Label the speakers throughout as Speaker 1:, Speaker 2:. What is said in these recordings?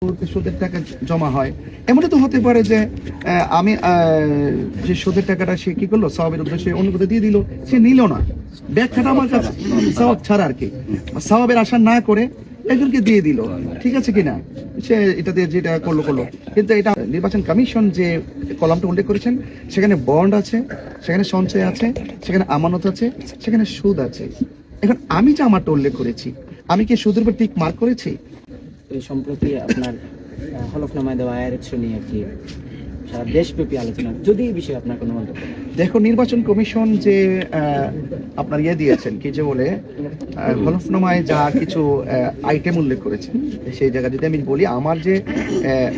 Speaker 1: সুদের টাকা জমা হয়। এমনও তো হতে পারে যে আমি যে সুদের টাকাটা সে কি করলো, সওয়াবের উদ্দেশ্যে অন্য কোথাও দিয়ে দিল, সে নিল না, ব্যাখ্যাটা আমার কাছে সওয়াব ছাড়া আর কি, সওয়াবের আশা না করে একজনকে দিয়ে দিল, ঠিক আছে কিনা, সে এটা দিয়ে যেটা করলো করলো। কিন্তু এটা নির্বাচন কমিশন যে কলামটা উল্লেখ করেছেন, সেখানে বন্ড আছে, সেখানে সঞ্চয় আছে, সেখানে আমানত আছে, সেখানে সুদ আছে। এখন আমি যে আমারটা উল্লেখ করেছি, আমি কি সুদের উপর টিক মার্ক করেছি?
Speaker 2: এই সম্প্রতি আপনার হলফনামায় দেওয়া আয়ের উৎস নিয়ে কি সারা দেশব্যাপী আলোচনা, যদি এই বিষয়ে আপনার কোনো মন্তব্য?
Speaker 1: দেখো, নির্বাচন কমিশন যে আপনার দিয়েছেন কি যে বলে হলফনামায় যা কিছু আইটেম উল্লেখ করেছেন, সেই জায়গা যদি আমি বলি, আমার যে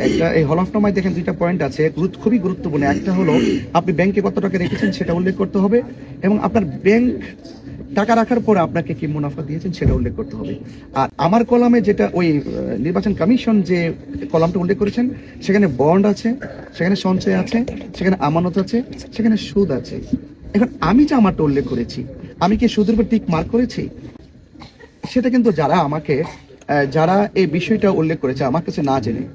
Speaker 1: একটা এই হলফনামায় দেখেন দুইটা পয়েন্ট আছে, খুবই গুরুত্বপূর্ণ। একটা হলো আপনি ব্যাংকে কত টাকা রেখেছেন সেটা উল্লেখ করতে হবে, এবং আপনার ব্যাংক টাকা রাখার পর আপনাকে কি মুনাফা দিয়েছেন সেটা উল্লেখ করতে হবে। আর আমার কলামে যেটা ওই নির্বাচন কমিশন যে কলামটা উল্লেখ করেছেন, সেখানে বন্ড আছে, সেখানে সঞ্চয় আছে, সেখানে আমানত আছে, সেখানে সুদ আছে। এখন আমি যে আমারটা উল্লেখ করেছি, আমি কি সুদের উপর টিক মার্ক করেছি? সেটা কিন্তু যারা এই বিষয়টা উল্লেখ করেছে আমার কাছে না জেনে,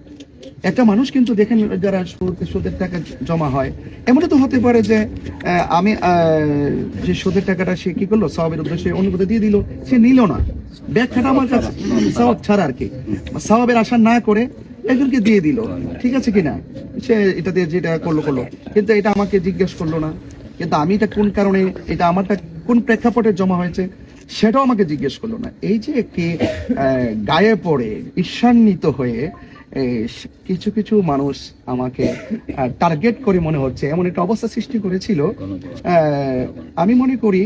Speaker 1: একটা মানুষ কিন্তু দেখেন যারা সুদের টাকা জমা হয়, এমনও তো হতে পারে যে আমি যে সুদের টাকাটা সে কি করলো, সওয়াবের উদ্দেশ্যে অন্য কোথাও দিয়ে দিল, সে নিল না, ব্যাখ্যাটা আমার কাছে সওয়াব ছাড়া আর কি, সওয়াবের আশা না করে একজনকে দিয়ে দিল, ঠিক আছে কিনা, সে এটা দিয়ে যেটা করলো করলো। কিন্তু এটা আমাকে জিজ্ঞেস করলো না, কিন্তু আমি এটা কোন কারণে, এটা আমারটা কোন প্রেক্ষাপটে জমা হয়েছে সেটাও আমাকে জিজ্ঞেস করলো না। এই যে একটি গায়ে পড়ে ঈর্ষান্বিত হয়ে কিছু কিছু মানুষ আমাকে টার্গেট করে মনে হচ্ছে এমন একটা অবস্থা সৃষ্টি করেছিল, আমি মনে করি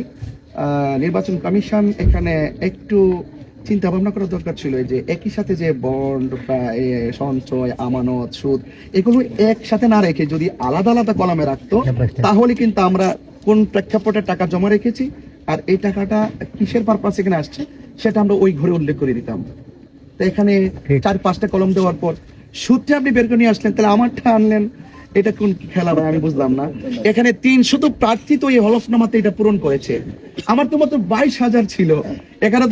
Speaker 1: নির্বাচন কমিশন এখানে একটু চিন্তা ভাবনা করা দরকার ছিল, যে একই সাথে যে বন্ড বা সঞ্চয়, আমানত, সুদ, এগুলো একসাথে না রেখে যদি আলাদা আলাদা কলামে রাখতো, তাহলে কিন্তু আমরা কোন প্রেক্ষাপটে টাকা জমা রেখেছি আর এই টাকাটা কিসের পারপাস এখানে আসছে সেটা আমরা ওই ঘরে উল্লেখ করে দিতাম। তো এখানে 4-5টা কলম দেওয়ার পর সুদটা আপনি বের করে নিয়ে আসলেন, তাহলে আমারটা আনলেন, এটা কোন খেলা ভাই, আমি বুঝলাম না। এখানে 300 প্রার্থী তো এই হলফনামাতে এটা পূরণ করেছে, আমার তো মাত্র 22,000 ছিল, এখানে